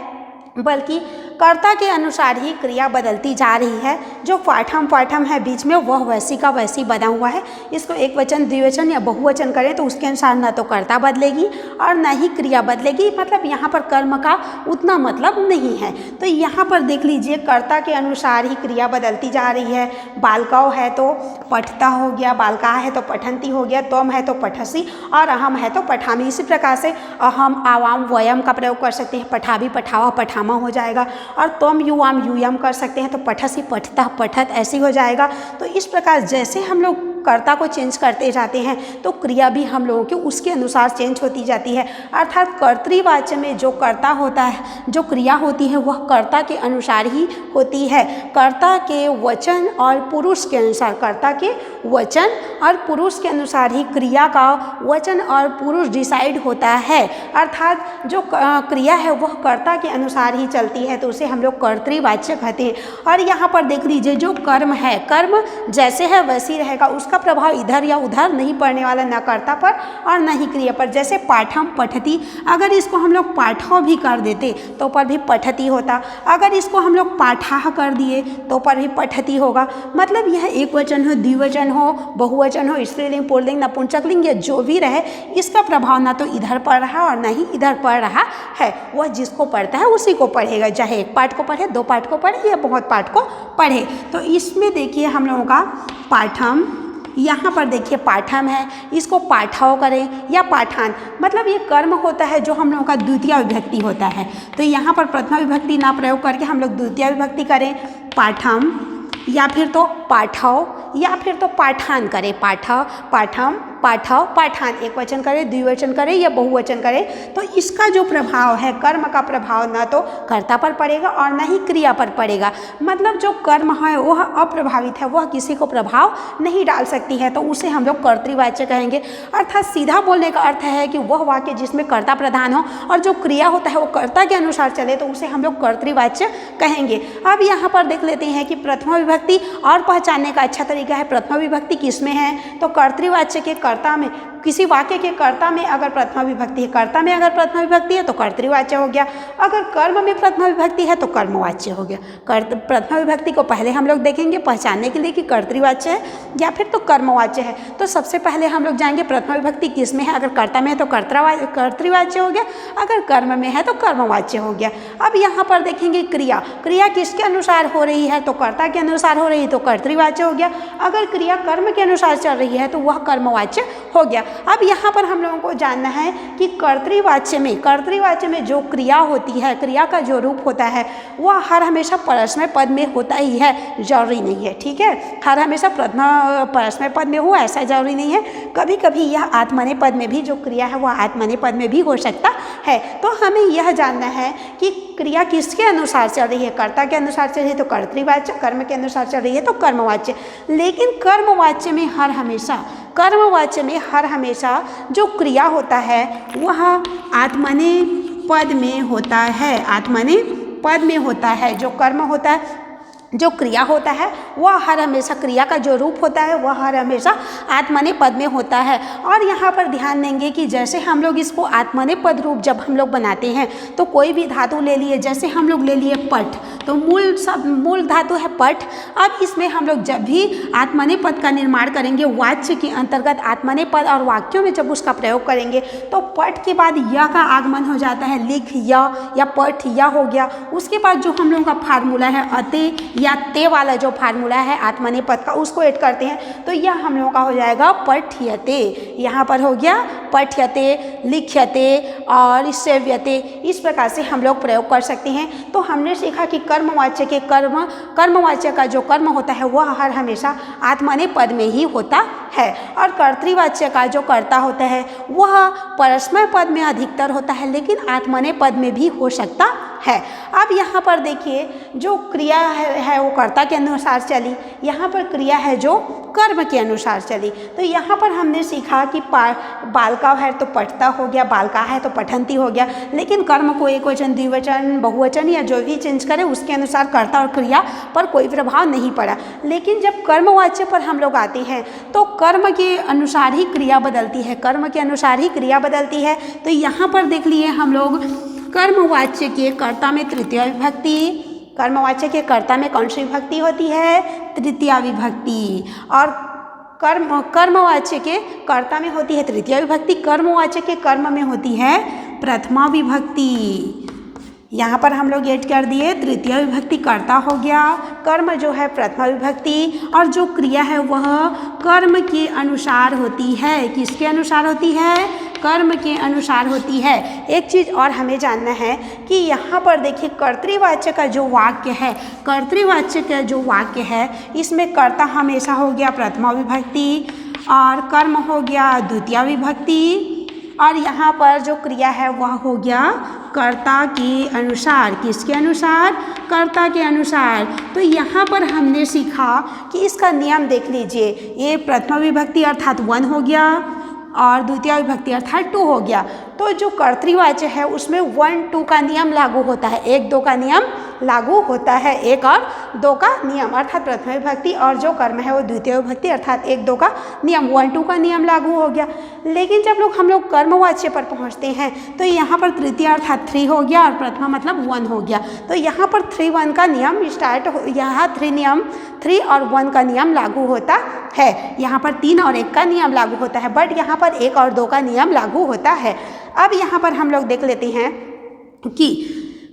बल्कि कर्ता के अनुसार ही क्रिया बदलती जा रही है। जो पाठम पाठम है बीच में वह वैसी का वैसी बना हुआ है। इसको एक वचन, द्विवचन या बहुवचन करें तो उसके अनुसार न तो कर्ता बदलेगी और न ही क्रिया बदलेगी, मतलब यहाँ पर कर्म का उतना मतलब नहीं है। तो यहाँ पर देख लीजिए कर्ता के अनुसार ही क्रिया बदलती जा रही है। बालकौ है तो पठता हो गया, बालका है तो पठन्ति हो गया, त्वम है तो पठसि और अहम है तो पठामि। इसी प्रकार से अहम, आवाम, वयम का प्रयोग कर सकते हैं, पठावी, पठावा, पठामा हो जाएगा। और त्वम, युवाम, यूयम कर सकते हैं तो पठसि, पठता, पठत ऐसी हो जाएगा। तो इस प्रकार जैसे हम लोग कर्ता को चेंज करते जाते हैं तो क्रिया भी हम लोगों की उसके अनुसार चेंज होती जाती है। अर्थात कर्तृवाच्य में जो कर्ता होता है, जो क्रिया होती है वह कर्ता के अनुसार ही होती है। कर्ता के वचन और पुरुष के अनुसार, कर्ता के वचन और पुरुष के अनुसार ही क्रिया का वचन और पुरुष डिसाइड होता है। अर्थात जो क्रिया है वह कर्ता के अनुसार ही चलती है, तो उसे हम लोग कर्तृवाच्य कहते हैं। और यहाँ पर देख लीजिए जो कर्म है, कर्म जैसे है वैसी रहेगा, उसका प्रभाव इधर या उधर नहीं पड़ने वाला, न कर्ता पर और न ही क्रिया पर। जैसे पाठम पठति, अगर इसको हम लोग पाठौ भी कर देते तो पर भी पठति होता। अगर इसको हम लोग पाठाह कर दिए तो पर भी पठति होगा। मतलब यह एक वचन हो, द्विवचन हो, बहुवचन हो, स्त्रीलिंग, पुल्लिंग, नपुंसकलिंग, या जो भी रहे, इसका प्रभाव ना तो इधर पड़ रहा और ना ही इधर पड़ रहा है। वह जिसको पढ़ता है उसी को पढ़ेगा, चाहे एक पाठ को पढ़े, दो पाठ को पढ़े या बहुत पाठ को पढ़े। तो इसमें देखिए हम लोगों का पाठम, यहाँ पर देखिए पाठम है, इसको पाठाओ करें या पाठान, मतलब ये कर्म होता है जो हम लोगों का द्वितीय विभक्ति होता है। तो यहाँ पर प्रथमा विभक्ति ना प्रयोग करके हम लोग द्वितीय विभक्ति करें, पाठम, या फिर तो पाठाओ या फिर तो पाठान करें, पाठा, पाठम, पाठव, पाठान, एक वचन करे, द्विवचन करे या बहुवचन करे, तो इसका जो प्रभाव है, कर्म का प्रभाव न तो कर्ता पर पड़ेगा और न ही क्रिया पर पड़ेगा। मतलब जो कर्म है वह अप्रभावित है, वह किसी को प्रभाव नहीं डाल सकती है, तो उसे हम लोग कर्तृवाच्य कहेंगे। अर्थात सीधा बोलने का अर्थ है कि वह वाक्य जिसमें कर्ता प्रधान हो और जो क्रिया होता है वो कर्ता के अनुसार चले, तो उसे हम लोग कर्तृवाच्य कहेंगे। अब यहाँ पर देख लेते हैं कि प्रथमा विभक्ति और पहचानने का अच्छा तरीका है। प्रथमा विभक्ति किसमें है, तो कर्तृवाच्य के कर्ता में, किसी वाक्य के कर्ता में अगर प्रथमा विभक्ति है, कर्ता में अगर प्रथमा विभक्ति है तो कर्तृवाच्य हो गया, अगर कर्म में प्रथमा विभक्ति है तो कर्मवाच्य हो गया। प्रथमा विभक्ति को पहले हम लोग देखेंगे पहचानने के लिए कि कर्तृवाच्य है या फिर तो कर्मवाच्य है। तो सबसे पहले हम लोग जाएंगे प्रथमा विभक्ति किस में है, अगर कर्ता में है तो कर्तृवाच्य हो गया, अगर कर्म में है तो कर्मवाच्य हो गया। अब यहाँ पर देखेंगे क्रिया, क्रिया किसके अनुसार हो रही है, तो कर्ता के अनुसार हो रही है तो कर्तृवाच्य हो गया, अगर क्रिया कर्म के अनुसार चल रही है तो वह कर्मवाच्य हो गया। अब यहाँ पर हम लोगों को जानना है कि कर्तृवाच्य में जो क्रिया होती है, क्रिया का जो रूप होता है वह हर हमेशा परस्मै पद में होता ही है, जरूरी नहीं है, ठीक है। हर हमेशा प्रथमा परस्मै पद में हो ऐसा जरूरी नहीं है, कभी कभी यह आत्मनेय पद में भी जो क्रिया है वह आत्मनेय पद में भी हो सकता है। तो हमें यह जानना है कि क्रिया किसके अनुसार चल रही है, कर्ता के अनुसार चल रही है तो कर्तृवाच्य, कर्म के अनुसार चल रही है तो कर्मवाच्य। लेकिन कर्मवाच्य में हर हमेशा जो क्रिया होता है वह आत्मनेय पद में होता है, आत्मनेय पद में होता है। जो कर्म होता है, जो क्रिया होता है वह हर हमेशा, क्रिया का जो रूप होता है वह हर हमेशा आत्मनेय पद में होता है। और यहाँ पर ध्यान देंगे कि जैसे हम लोग इसको आत्मनेय पद रूप जब हम लोग बनाते हैं तो कोई भी धातु ले लिए, जैसे हम लोग ले लिए पठ, तो मूल धातु है पठ। अब इसमें हम लोग जब भी आत्मनेय पद का निर्माण करेंगे, वाच्य के अंतर्गत आत्मनेय पद और वाक्यों में जब उसका प्रयोग करेंगे तो पठ के बाद य का आगमन हो जाता है, लिख या पठ या हो गया। उसके बाद जो हम लोगों का फार्मूला है अते या ते वाला जो फार्मूला है आत्मनेय पद का, उसको ऐड करते हैं तो यह हम लोगों का हो जाएगा पठ्यते। यहाँ पर हो गया पठ्यते, लिख्यते और सेव्यते। इस प्रकार से हम लोग प्रयोग कर सकते हैं। तो हमने सीखा कि कर्मवाच्य का जो कर्म होता है वह हर हमेशा आत्मनेय पद में ही होता है, और कर्तृवाच्य का जो कर्ता होता है वह परस्मै पद में अधिकतर होता है, लेकिन आत्मनेय पद में भी हो सकता है। अब यहाँ पर देखिए जो क्रिया है वो कर्ता के अनुसार चली, यहाँ पर क्रिया है जो कर्म के अनुसार चली। तो यहाँ पर हमने सीखा कि बालका है तो पठता हो गया, बालका है तो पठंती हो गया, लेकिन कर्म को एक वचन, द्विवचन, बहुवचन या जो भी चेंज करे उसके अनुसार कर्ता और क्रिया पर कोई प्रभाव नहीं पड़ा। लेकिन जब कर्मवाच्य पर हम लोग आते हैं तो कर्म के अनुसार ही क्रिया बदलती है, कर्म के अनुसार ही क्रिया बदलती है। तो यहाँ पर देख लिए हम लोग कर्मवाच्य के कर्ता में तृतीया विभक्ति, कर्मवाच्य के कर्ता में कौन सी विभक्ति होती है, तृतीया विभक्ति, और कर्मवाच्य के कर्ता में होती है तृतीया विभक्ति, कर्मवाच्य के कर्म में होती है प्रथमा विभक्ति। यहाँ पर हम लोग ऐड कर दिए तृतीया विभक्ति कर्ता हो गया, कर्म जो है प्रथमा विभक्ति, और जो क्रिया है वह कर्म के अनुसार होती है। किसके अनुसार होती है, कर्म के अनुसार होती है। एक चीज़ और हमें जानना है कि यहाँ पर देखिए कर्तृवाच्य का जो वाक्य है, कर्तृवाच्य का जो वाक्य है इसमें कर्ता हमेशा हो गया प्रथमा विभक्ति और कर्म हो गया द्वितीया विभक्ति, और यहाँ पर जो क्रिया है वह हो गया कर्ता के अनुसार। किसके अनुसार, कर्ता के अनुसार। तो यहाँ पर हमने सीखा कि इसका नियम देख लीजिए, ये प्रथमा विभक्ति अर्थात 1 हो गया और द्वितीय विभक्ति अर्थात 2 हो गया। तो जो कर्तृवाच्य है उसमें 1, 2 का नियम लागू होता है, 1, 2 का नियम लागू होता है, 1 और 2 का नियम अर्थात प्रथमा विभक्ति, और जो कर्म है वो द्वितीय विभक्ति अर्थात 1, 2 का नियम, 1, 2 का नियम लागू हो गया। लेकिन जब हम लोग कर्मवाच्य पर पहुंचते हैं तो यहाँ पर तृतीय अर्थात 3 हो गया और प्रथमा मतलब 1 हो गया। तो यहाँ पर 3, 1 का नियम स्टार्ट हो, यहाँ 3 और 1 का नियम लागू होता है, यहाँ पर 3 और 1 का नियम लागू होता है, बट यहाँ पर 1 और 2 का नियम लागू होता है। अब यहाँ पर हम लोग देख लेते हैं कि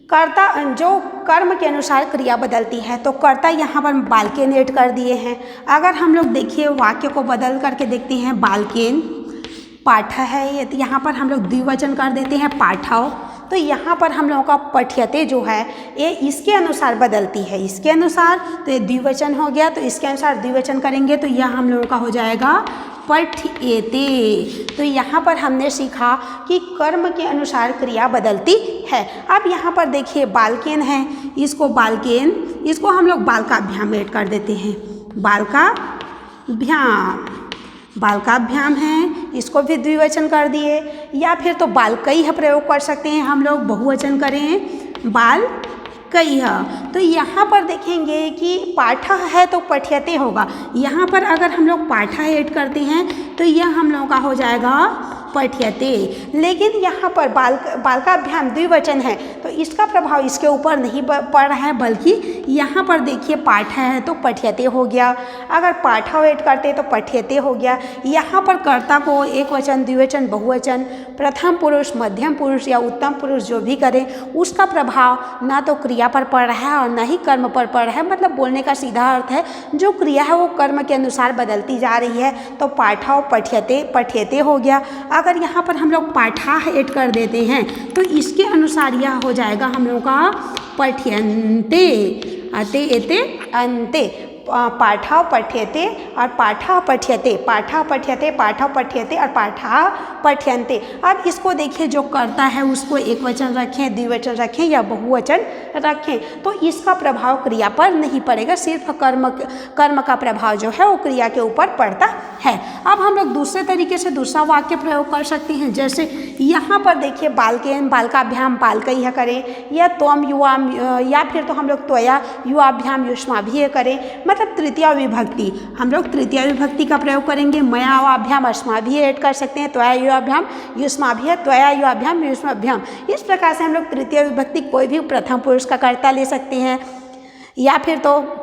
कर्ता जो कर्म के अनुसार क्रिया बदलती है, तो कर्ता यहाँ पर बालकेन ऐड कर दिए हैं। अगर हम लोग देखिए वाक्य को बदल करके देखते हैं, बालकेन पाठ है, ये यहाँ पर हम लोग द्विवचन कर देते हैं पाठव। तो यहाँ पर हम लोगों का पठ्यते जो है ये इसके अनुसार बदलती है, इसके अनुसार, तो ये द्विवचन हो गया, तो इसके अनुसार द्विवचन करेंगे तो यह हम लोगों का हो जाएगा पठ्यते। तो यहाँ पर हमने सीखा कि कर्म के अनुसार क्रिया बदलती है। अब यहाँ पर देखिए बालकेन है, इसको बालकेन, इसको हम लोग बालकाभ्याम ऐड कर देते हैं। बालकाभ्याम, बालकाभ्याम है, इसको भी द्विवचन कर दिए, या फिर तो बालकैः प्रयोग कर सकते हैं हम लोग, बहुवचन करें बालकैः। तो यहाँ पर देखेंगे कि पाठः है तो पठ्यते होगा। यहाँ पर अगर हम लोग पाठः ऐड करते हैं तो यह हम लोगों का हो जाएगा पठ्यते। लेकिन यहाँ पर बालकाभ्याम द्विवचन है तो इसका प्रभाव इसके ऊपर नहीं पड़ रहा है, बल्कि यहाँ पर देखिए पाठः है तो पठ्यते हो गया, अगर पाठः ऐड करते तो पठ्यते हो गया। यहाँ पर कर्ता को एक वचन, द्विवचन, बहुवचन, प्रथम पुरुष, मध्यम पुरुष या उत्तम पुरुष जो भी करें उसका प्रभाव ना तो क्रिया पर पड़ रहा है और ना ही कर्म पर पड़ रहा है। मतलब बोलने का सीधा अर्थ है जो क्रिया है वो कर्म के अनुसार बदलती जा रही है। तो पाठः पठ्यते, पठ्यते हो गया। अगर यहाँ पर हम लोग पाठः ऐड कर देते हैं तो इसके अनुसार यह हो जाएगा हम लोग का पठ्यन्ते, अते एते अन्ते। पाठः पठ्यते और पाठः पठ्यते, पाठः पठ्यते, पाठः पठ्यते और पाठः पठ्यन्ते। अब इसको देखिए जो करता है उसको एक वचन रखें, द्विवचन रखें या बहुवचन रखें तो इसका प्रभाव क्रिया पर नहीं पड़ेगा, सिर्फ कर्म का प्रभाव जो है वो क्रिया के ऊपर पड़ता है। अब हम लोग दूसरे तरीके से दूसरा वाक्य प्रयोग कर सकते हैं। जैसे यहाँ पर देखिए बालकेन, बालकाभ्याम बालकैः करें, या त्वम युवाम, या फिर तो हम लोग त्वया युवाभ्याम युष्माभिः करें। मतलब तृतीया विभक्ति, हम लोग तृतीया विभक्ति का प्रयोग करेंगे। मया वाभ्याम अस्माभिः ऐड कर सकते हैं, त्वया युवाभ्याम युष्माभिः, त्वया युवाभ्याम युष्माभ्याम। इस प्रकार से हम लोग तृतीय विभक्ति कोई भी प्रथम पुरुष का कर्ता ले सकते हैं, या फिर तो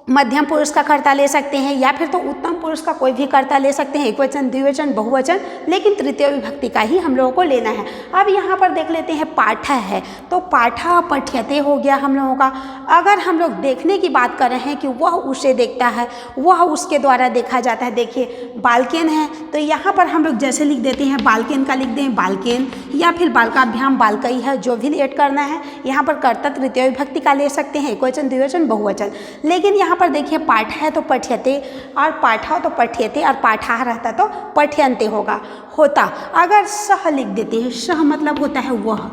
मध्यम पुरुष का कर्ता ले सकते हैं, या फिर तो उत्तम पुरुष का कोई भी कर्ता ले सकते हैं, एक वचन, द्विवचन, बहुवचन, लेकिन तृतीय विभक्ति का ही हम लोगों को लेना है। अब यहाँ पर देख लेते हैं पाठः है तो पाठः पठ्यते हो गया हम लोगों का। अगर हम लोग देखने की बात कर रहे हैं कि वह उसे देखता है, वह उसके द्वारा देखा जाता है। देखिए बालकेन है तो यहाँ पर हम लोग जैसे लिख देते हैं बालकेन का लिख दें बालकेन, या फिर बालकाभ्याम बालकैः जो भी ऐड करना है। यहाँ पर कर्ता तृतीय विभक्ति का ले सकते हैं, एक वचन, द्विवचन, बहुवचन। लेकिन यहाँ पर देखिए पाठः है तो पठ्यते और पाठः तो पठ्यते और पाठः रहता तो पठ्यन्ते होता। अगर सह लिख देते हैं, सह मतलब होता है वह,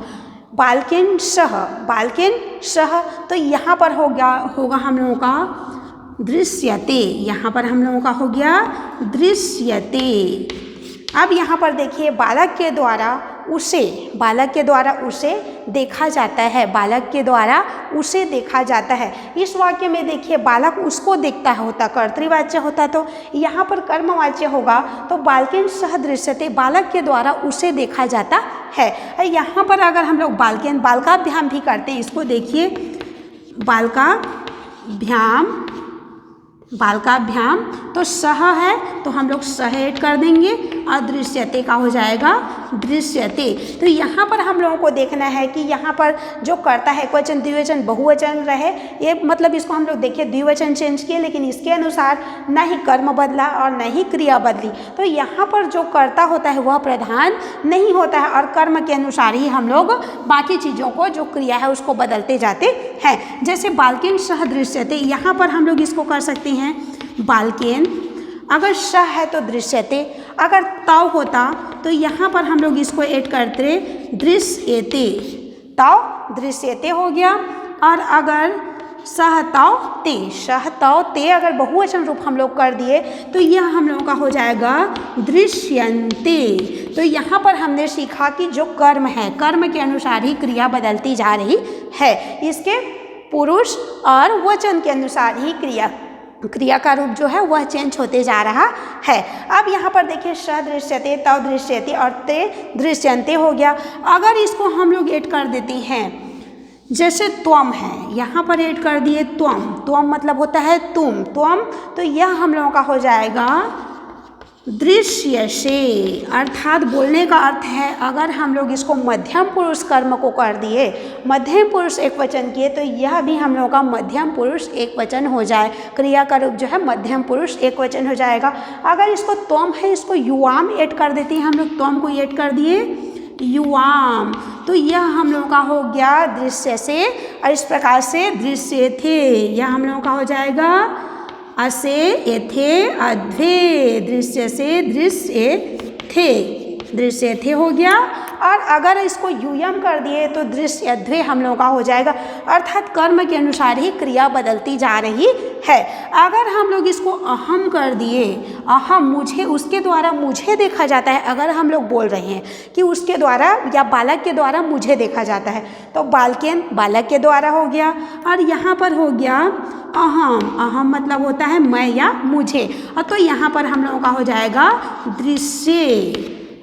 बालकेन सह, बालकेन सह, तो यहाँ पर होगा हम लोगों का दृश्यते, यहाँ पर हम लोगों का हो गया दृश्यते। अब यहाँ पर देखिए बालक के द्वारा उसे, बालक के द्वारा उसे देखा जाता है, बालक के द्वारा उसे देखा जाता है। इस वाक्य में देखिए बालक उसको देखता है होता कर्तृवाच्य होता, तो यहाँ पर कर्मवाच्य होगा तो बालकेन सह दृश्यते, बालक के द्वारा उसे देखा जाता है। यहाँ पर अगर हम लोग बालकेन बालकाभ्याम भी करते हैं, इसको देखिए बालकाभ्याम, बालकाभ्याम तो सह है तो हम लोग सह ऐड कर देंगे और दृश्यते का हो जाएगा दृश्यते। तो यहाँ पर हम लोगों को देखना है कि यहाँ पर जो करता है एक वचन, द्विवचन, बहुवचन रहे। ये मतलब इसको हम लोग देखिए द्विवचन चेंज किए, लेकिन इसके अनुसार ना ही कर्म बदला और न ही क्रिया बदली। तो यहाँ पर जो कर्ता होता है वह प्रधान नहीं होता है और कर्म के अनुसार ही हम लोग बाकी चीज़ों को जो क्रिया है उसको बदलते जाते हैं। जैसे बालकेन सह दृश्यते, यहाँ पर हम लोग इसको कर सकते हैं बालकेन, अगर सह है तो दृश्यते, अगर तव होता तो यहाँ पर हम लोग इसको ऐड करते दृश्यते, तव दृश्यते हो गया। और अगर सह तव ते, सह तव ते अगर बहुवचन रूप हम लोग कर दिए तो यह हम लोगों का हो जाएगा दृश्यन्ते। तो यहाँ पर हमने सीखा कि जो कर्म है कर्म के अनुसार ही क्रिया बदलती जा रही है, इसके पुरुष और वचन के अनुसार ही क्रिया का रूप जो है वह चेंज होते जा रहा है। अब यहाँ पर देखिए स दृश्यते, तव दृश्यते और ते दृश्यन्ते हो गया। अगर इसको हम लोग ऐड कर देते हैं, जैसे त्वम है, यहाँ पर ऐड कर दिए त्वम, त्वम मतलब होता है तुम, त्वम, तो यह हम लोगों का हो जाएगा दृश्यसे। अर्थात बोलने का अर्थ है अगर हम लोग इसको मध्यम पुरुष कर्म को कर दिए, मध्यम पुरुष एक वचन किए, तो यह भी हम लोगों का मध्यम पुरुष एक वचन हो जाए, क्रिया का रूप जो है मध्यम पुरुष एक वचन हो जाएगा। अगर इसको त्वम है इसको युवाम ऐड कर देते हैं, हम लोग त्वम को ऐड कर दिए युवाम, तो यह हम लोगों का हो गया दृश्य से। और इस प्रकार से दृश्य थे, यह हम लोगों का हो जाएगा असे एथे अध्वे, दृश्य से दृश्य थे, दृश्य थे हो गया। और अगर इसको यूयम कर दिए तो दृश्यध्वे हम लोगों का हो जाएगा, अर्थात कर्म के अनुसार ही क्रिया बदलती जा रही है। अगर हम लोग इसको अहम कर दिए, अहम मुझे, उसके द्वारा मुझे देखा जाता है, अगर हम लोग बोल रहे हैं कि उसके द्वारा या बालक के द्वारा मुझे देखा जाता है, तो बालकेन बालक के द्वारा हो गया। और यहाँ पर हो गया अहम, अहम मतलब होता है मैं या मुझे, और तो यहाँ पर हम लोगों का हो जाएगा दृश्य,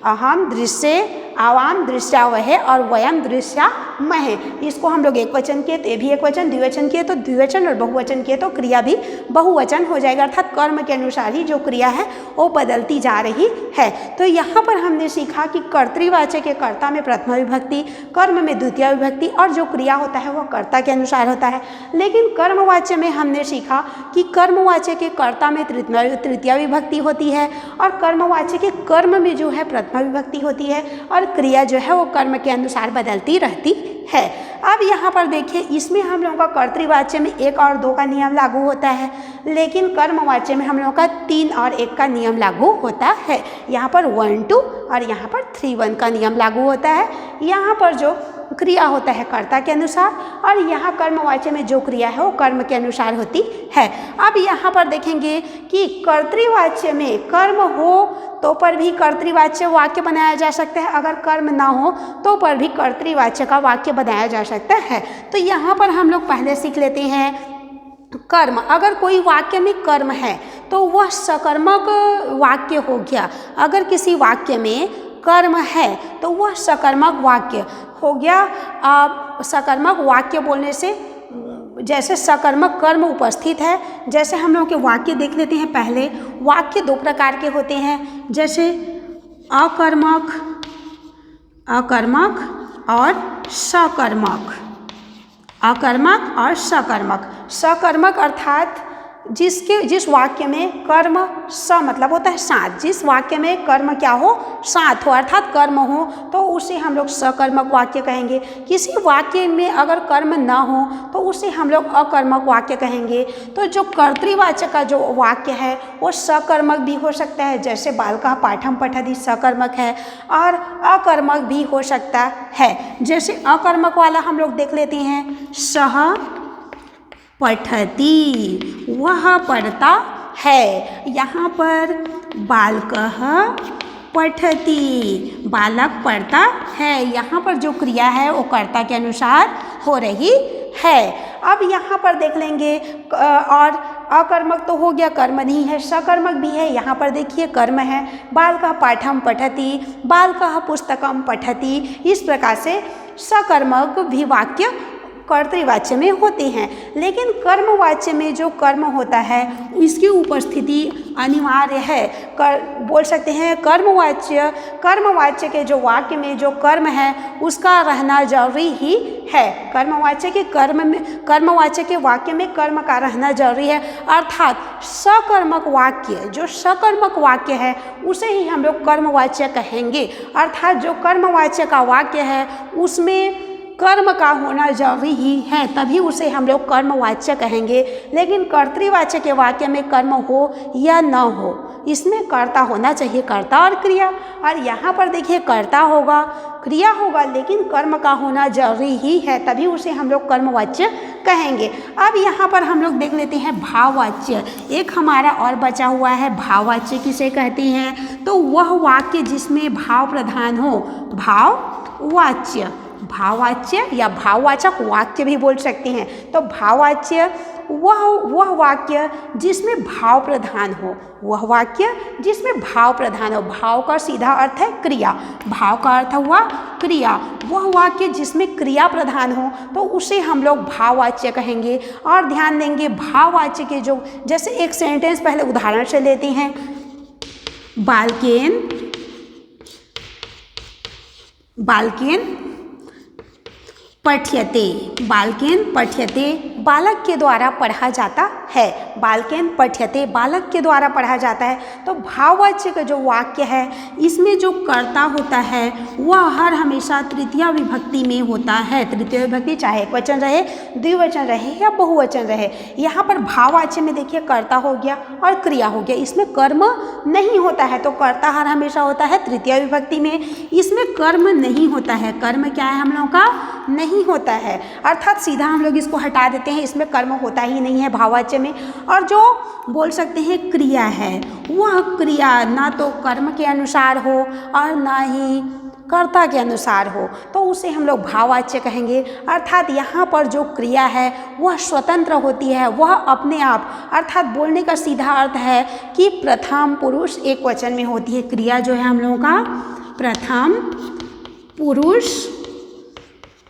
अहम दृश्य, आवाम दृश्यावह और वयम दृश्यामहे। इसको हम लोग एक वचन किए तो ये भी एक वचन, द्विवचन किए तो द्विवचन, और बहुवचन किए तो क्रिया भी बहुवचन हो जाएगा, अर्थात कर्म के अनुसार ही जो क्रिया है वो बदलती जा रही है। तो यहाँ पर हमने सीखा कि कर्तृवाचक के कर्ता में प्रथमा विभक्ति, कर्म में द्वितीय विभक्ति, और जो क्रिया होता है वह कर्ता के अनुसार होता है। लेकिन कर्मवाच्य में हमने सीखा कि कर्मवाच्य के कर्ता में तृतीया विभक्ति होती है, और कर्मवाच्य के कर्म में जो है प्रथमा विभक्ति होती है, और क्रिया जो है वो कर्म के अनुसार बदलती रहती है। अब यहाँ पर देखिए, इसमें हम लोगों का कर्तृवाच्य में 1 और 2 का नियम लागू होता है, लेकिन कर्मवाच्य में हम लोगों का 3 और 1 का नियम लागू होता है। यहाँ पर 1 2 और यहाँ पर 3 1 का नियम लागू होता है। यहाँ पर जो क्रिया होता है कर्ता के अनुसार, और यहाँ कर्मवाच्य में जो क्रिया है वो कर्म के अनुसार होती है। अब यहाँ पर देखेंगे कि कर्तृवाच्य में कर्म हो तो पर भी कर्तृवाच्य वाक्य बनाया जा सकता है, अगर कर्म ना हो तो पर भी कर्तृवाच्य का वाक्य बनाया जा सकता है। तो यहाँ पर हम लोग पहले सीख लेते हैं कर्म, अगर कोई वाक्य में कर्म है तो वह सकर्मक वाक्य हो गया। अगर किसी वाक्य में कर्म है तो वह सकर्मक वाक्य हो गया। सकर्मक वाक्य बोलने से, जैसे सकर्मक कर्म उपस्थित है, जैसे हम लोग के वाक्य देख लेते हैं। पहले वाक्य 2 प्रकार के होते हैं, जैसे अकर्मक, अकर्मक और सकर्मक, अकर्मक और सकर्मक। सकर्मक अर्थात जिस वाक्य में कर्म स मतलब होता है साथ, जिस वाक्य में कर्म क्या हो, साथ हो, अर्थात कर्म हो, तो उसे हम लोग सकर्मक वाक्य कहेंगे। किसी वाक्य में अगर कर्म ना हो तो उसे हम लोग अकर्मक वाक्य कहेंगे। तो जो कर्तृवाचक का जो वाक्य है वो सकर्मक भी हो सकता है, जैसे बालकः पाठं पठति सकर्मक है, और अकर्मक भी हो सकता है। जैसे अकर्मक वाला हम लोग देख लेते हैं, सह पठती, वह पढ़ता है। यहाँ पर बालकः पठती, बालक पढ़ता है, यहाँ पर जो क्रिया है वो कर्ता के अनुसार हो रही है। अब यहाँ पर देख लेंगे, और अकर्मक तो हो गया, कर्म नहीं है, सकर्मक भी है। यहाँ पर देखिए कर्म है, बालकः पाठं पठति, बालकः पुस्तकं पठति। इस प्रकार से सकर्मक भी वाक्य कर्तृवाच्य में होते हैं। लेकिन कर्मवाच्य में जो कर्म होता है इसकी उपस्थिति अनिवार्य है। बोल सकते हैं कर्मवाच्य के जो वाक्य में जो कर्म है उसका रहना जरूरी ही है। कर्मवाच्य के कर्मवाच्य के वाक्य में कर्म का रहना जरूरी है, अर्थात सकर्मक वाक्य, जो सकर्मक वाक्य है उसे ही हम लोग कर्मवाच्य कहेंगे। अर्थात जो कर्मवाच्य का वाक्य है उसमें कर्म का होना जरूरी ही है, तभी उसे हम लोग कर्मवाच्य कहेंगे। लेकिन कर्तृवाच्य के वाक्य में कर्म हो या न हो, इसमें कर्ता होना चाहिए, कर्ता और क्रिया। और यहाँ पर देखिए कर्ता होगा, क्रिया होगा, लेकिन कर्म का होना जरूरी ही है, तभी उसे हम लोग कर्मवाच्य कहेंगे। अब यहाँ पर हम लोग देख लेते हैं भाववाच्य। एक हमारा और बचा हुआ है, भाववाच्य किसे कहते हैं? तो वह वाक्य जिसमें भाव प्रधान हो, भाववाच्य, भाववाच्य या भाववाचक वाक्य भी बोल सकते हैं। तो भाववाच्य वह वाक्य जिसमें भाव प्रधान हो, वह वाक्य जिसमें भाव प्रधान हो। भाव का सीधा अर्थ है क्रिया, भाव का अर्थ हुआ क्रिया। वह वाक्य जिसमें क्रिया प्रधान हो तो उसे हम लोग भाववाच्य कहेंगे। और ध्यान देंगे भाववाच्य के जो, जैसे एक सेंटेंस पहले उदाहरण से लेते हैं, बालकेन पठ्यते, बालकेन पठ्यते, बालक के द्वारा पढ़ा जाता है। बालकेन पठ्यते, बालक के द्वारा पढ़ा जाता है। तो भाववाच्य का जो वाक्य है इसमें जो कर्ता होता है वह हर हमेशा तृतीया विभक्ति में होता है। तृतीय विभक्ति चाहे एक वचन रहे, द्विवचन रहे या बहुवचन रहे। यहाँ पर भाववाच्य में देखिए कर्ता हो गया और क्रिया हो गया, इसमें कर्म नहीं होता है। तो कर्ता हर हमेशा होता है तृतीय विभक्ति में, इसमें कर्म नहीं होता है। कर्म क्या है हम लोगों का? नहीं होता है, अर्थात सीधा हम लोग इसको हटा देते हैं, इसमें कर्म होता ही नहीं है भाववाच्य में। और जो बोल सकते हैं क्रिया है वह क्रिया ना तो कर्म के अनुसार हो और ना ही कर्ता के अनुसार हो, तो उसे हम लोग भाववाच्य कहेंगे। अर्थात यहाँ पर जो क्रिया है वह स्वतंत्र होती है, वह अपने आप, अर्थात बोलने का सीधा अर्थ है कि प्रथम पुरुष एक वचन में होती है। क्रिया जो है हम लोगों का प्रथम पुरुष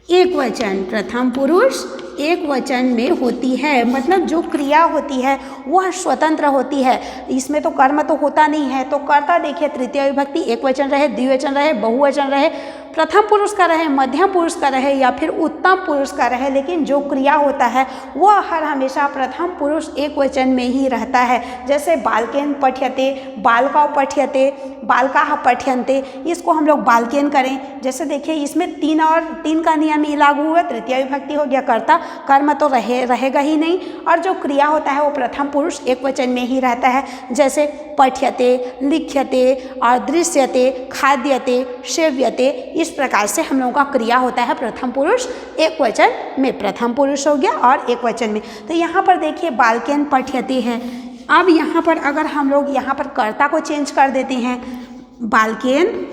एक वचन, प्रथम पुरुष एक वचन में होती है। मतलब जो क्रिया होती है वह स्वतंत्र होती है, इसमें तो कर्म तो होता नहीं है। तो कर्ता देखिए तृतीय विभक्ति एक वचन रहे, द्विवचन रहे, बहुवचन रहे, प्रथम पुरुष का रहे, मध्यम पुरुष का रहे या फिर उत्तम पुरुष का रहे, लेकिन जो क्रिया होता है वह हर हमेशा प्रथम पुरुष एक वचन में ही रहता है। जैसे बालकेन पठ्यते, बालकाओ पठ्यते, बालकाः पठ्यन्ते, इसको हम लोग बालकेन करें। जैसे देखिए इसमें तीन का नियम ही लागू हुआ, तृतीय विभक्ति हो गया, कर्ता, कर्म तो रहेगा ही नहीं, और जो क्रिया होता है वो प्रथम पुरुष एक वचन में ही रहता है। जैसे पठ्यते, लिख्यते और दृश्यते, खाद्यते, सेव्यते, इस प्रकार से हम लोगों का क्रिया होता है प्रथम पुरुष एक वचन में। प्रथम पुरुष हो गया और एक वचन में। तो यहाँ पर देखिए बालकेन पठ्यते है। अब यहाँ पर अगर हम लोग यहाँ पर कर्ता को चेंज कर देते हैं, बालकेन,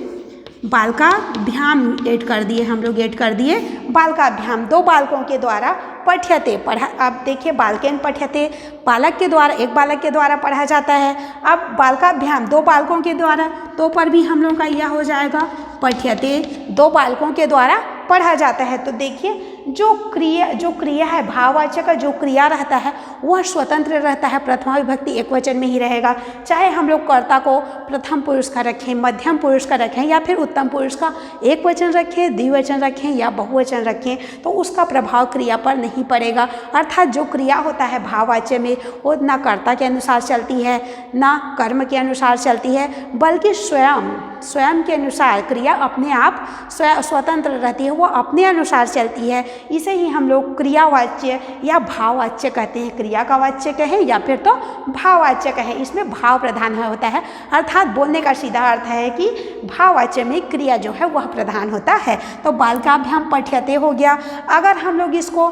बालकाभ्याम ऐड कर दिए हम लोग, ऐड कर दिए बालकाभ्याम, दो बालकों के द्वारा पठ्यते पढ़ा। अब देखिए बालकेन पठ्यते, बालक के द्वारा, एक बालक के द्वारा पढ़ा जाता है। अब बालकाभ्याम दो बालकों के द्वारा, तो पर भी हम लोग का यह हो जाएगा पठ्यते, दो बालकों के द्वारा पढ़ा जाता है। तो देखिए जो क्रिया है, भाववाच्य का जो क्रिया रहता है वह स्वतंत्र रहता है, प्रथमा विभक्ति एक वचन में ही रहेगा। चाहे हम लोग कर्ता को प्रथम पुरुष का रखें, मध्यम पुरुष का रखें या फिर उत्तम पुरुष का एक वचन रखें, द्विवचन रखें या बहुवचन रखें, तो उसका प्रभाव क्रिया पर नहीं पड़ेगा। अर्थात जो क्रिया होता है भाववाच्य में वो ना कर्ता के अनुसार चलती है ना कर्म के अनुसार चलती है, बल्कि स्वयं के अनुसार क्रिया अपने आप स्वतंत्र रहती है, वो अपने अनुसार चलती है। इसे ही हम लोग क्रियावाच्य या भाववाच्य कहते हैं। क्रिया का वाच्य कहें या फिर तो भाववाच्य कहें, इसमें भाव प्रधान होता है। अर्थात बोलने का सीधा अर्थ है कि भाववाच्य में क्रिया जो है वह प्रधान होता है। तो बालकाभ्याम पठ्यते हो गया। अगर हम लोग इसको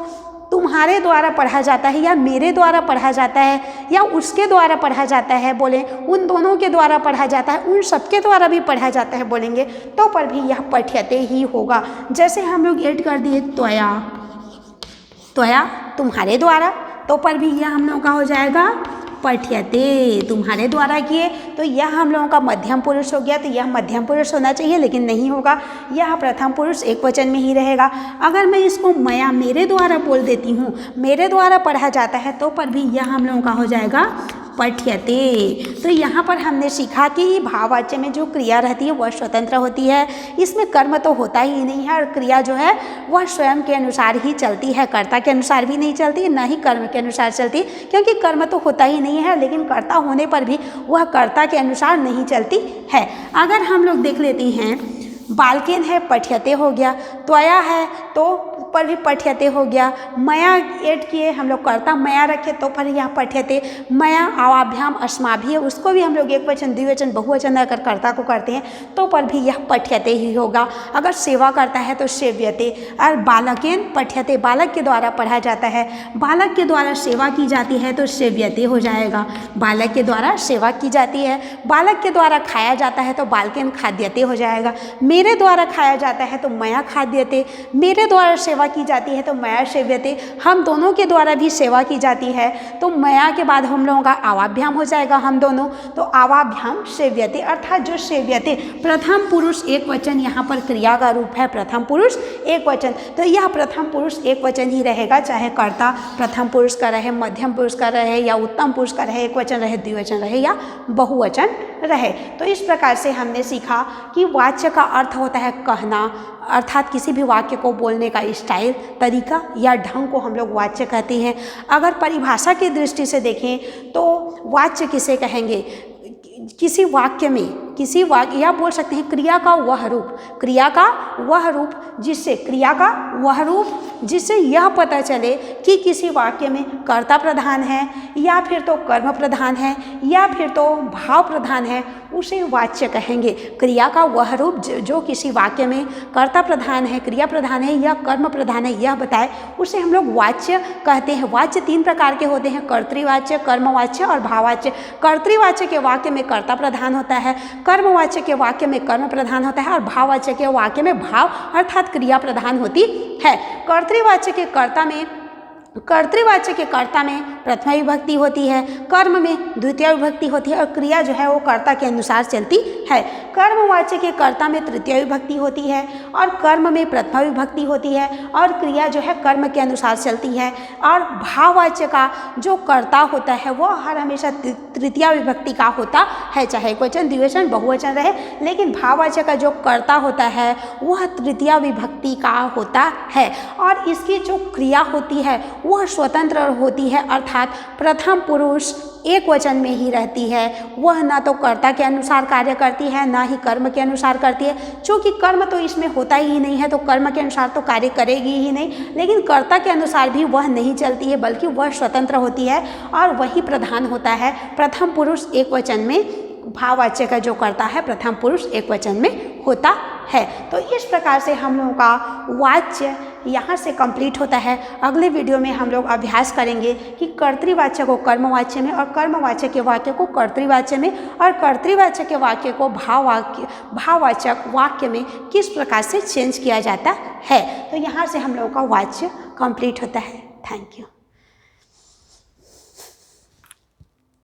तुम्हारे द्वारा पढ़ा जाता है या मेरे द्वारा पढ़ा जाता है या उसके द्वारा पढ़ा जाता है, बोले उन दोनों के द्वारा पढ़ा जाता है, उन सबके द्वारा भी पढ़ा जाता है बोलेंगे, तो पर भी यह पठ्यते ही होगा। जैसे हम लोग ऐड कर दिए त्वया, त्वया तुम्हारे द्वारा, तो पर भी यह हम लोगों का हो जाएगा पठ्यते, तुम्हारे द्वारा किए, तो यह हम लोगों का मध्यम पुरुष हो गया। तो यह मध्यम पुरुष होना चाहिए लेकिन नहीं होगा, यह प्रथम पुरुष एक वचन में ही रहेगा। अगर मैं इसको मया, मेरे द्वारा बोल देती हूँ, मेरे द्वारा पढ़ा जाता है, तो पर भी यह हम लोगों का हो जाएगा पठ्यते। तो यहाँ पर हमने सीखा कि भाववाच्य में जो क्रिया रहती है वह स्वतंत्र होती है, इसमें कर्म तो होता ही नहीं है और क्रिया जो है वह स्वयं के अनुसार ही चलती है, कर्ता के अनुसार भी नहीं चलती, ना ही कर्म के अनुसार चलती, क्योंकि कर्म तो होता ही नहीं है, लेकिन कर्ता होने पर भी वह कर्ता के अनुसार नहीं चलती है। अगर हम लोग देख लेते हैं, बालकेन है पठ्यते हो गया, त्वया है तो पर भी पठ्यते हो गया, मया ऐड किए हम लोग कर्ता मया रखे तो पर यह पठ्यते, मया आवाभ्याम अस्माभि है, उसको भी हम लोग एक वचन द्विवचन बहुवचन अगर कर्ता को करते हैं तो पर भी यह पठ्यते ही होगा। अगर सेवा करता है तो सेव्यते। और बालकेन पठ्यते, बालक के द्वारा पढ़ा जाता है, बालक के द्वारा सेवा की जाती है तो सेव्यते हो जाएगा। बालक के द्वारा सेवा की जाती है, बालक के द्वारा खाया जाता है तो बालकेन खाद्यते हो जाएगा। मेरे द्वारा खाया जाता है तो मया खाद्यते, मेरे द्वारा सेवा की जाती है तो मया सेव्यते, हम दोनों के द्वारा भी सेवा की जाती है तो मया के बाद हम लोगों का आवाभ्याम हो जाएगा, हम दोनों, तो आवाभ्याम सेव्यते। अर्थात जो सेव्यते प्रथम पुरुष एक वचन, यहाँ पर क्रिया का रूप है प्रथम पुरुष एक वचन, तो यह प्रथम पुरुष एक वचन ही रहेगा, चाहे कर्ता प्रथम पुरुष का रहे, मध्यम पुरुष का रहे या उत्तम पुरुष का रहे, एक वचन रहे, द्विवचन रहे या बहुवचन रहे। तो इस प्रकार से हमने सीखा कि वाच्य का अर्थ होता है कहना, अर्थात किसी भी वाक्य को बोलने का स्टाइल, तरीका या ढंग को हम लोग वाच्य कहते हैं। अगर परिभाषा की दृष्टि से देखें तो वाच्य किसे कहेंगे? किसी वाक्य में, किसी वाक्य या बोल सकते हैं क्रिया का वह रूप, क्रिया का वह रूप जिससे, क्रिया का वह रूप जिससे यह पता चले कि किसी वाक्य में कर्ता प्रधान है या फिर तो कर्म प्रधान है या फिर तो भाव प्रधान है, उसे वाच्य कहेंगे। क्रिया का वह रूप जो किसी वाक्य में कर्ता प्रधान है, क्रिया प्रधान है या कर्म प्रधान है यह बताए, उसे हम लोग वाच्य कहते हैं। वाच्य 3 प्रकार के होते हैं, कर्तृवाच्य, कर्मवाच्य और भाववाच्य। कर्तृवाच्य के वाक्य में कर्ता प्रधान होता है, कर्मवाच्य के वाक्य में कर्म प्रधान होता है और भाववाच्य के वाक्य में भाव अर्थात क्रिया प्रधान होती है। कर्तृवाच्य के कर्ता में प्रथमा विभक्ति होती है, कर्म में द्वितीय विभक्ति होती है और क्रिया जो है वो कर्ता के अनुसार चलती है। कर्मवाच्य के कर्ता में तृतीय विभक्ति होती है और कर्म में प्रथमा विभक्ति होती है और क्रिया जो है कर्म के अनुसार चलती है। और भाववाच्य का जो कर्ता होता है वह हर हमेशा तृतीय विभक्ति का होता है, चाहे एकवचन, द्विवचन, बहुवचन रहे, लेकिन भाववाच्य का जो कर्ता होता है वह तृतीय विभक्ति का होता है। और इसकी जो क्रिया होती है वह स्वतंत्र होती है, अर्थात प्रथम पुरुष एक वचन में ही रहती है। वह ना तो कर्ता के अनुसार कार्य करती है ना ही कर्म के अनुसार करती है। चूँकि कर्म तो इसमें होता ही नहीं है तो कर्म के अनुसार तो कार्य करेगी ही नहीं, लेकिन कर्ता के अनुसार भी वह नहीं चलती है, बल्कि वह स्वतंत्र होती है और वही प्रधान होता है। प्रथम पुरुष एक वचन में भाववाच्य का जो कर्ता है प्रथम पुरुष एक वचन में होता है। तो इस प्रकार से हम लोगों का वाच्य यहाँ से कंप्लीट होता है। अगले वीडियो में हम लोग अभ्यास करेंगे कि कर्तृवाच्य को कर्मवाच्य में और कर्मवाच्य के वाक्य को कर्तृवाच्य में और कर्तृवाच्य के वाक्य को भाववाचक वाक्य में किस प्रकार से चेंज किया जाता है। तो यहाँ से हम लोगों का वाच्य कंप्लीट होता है। Thank you.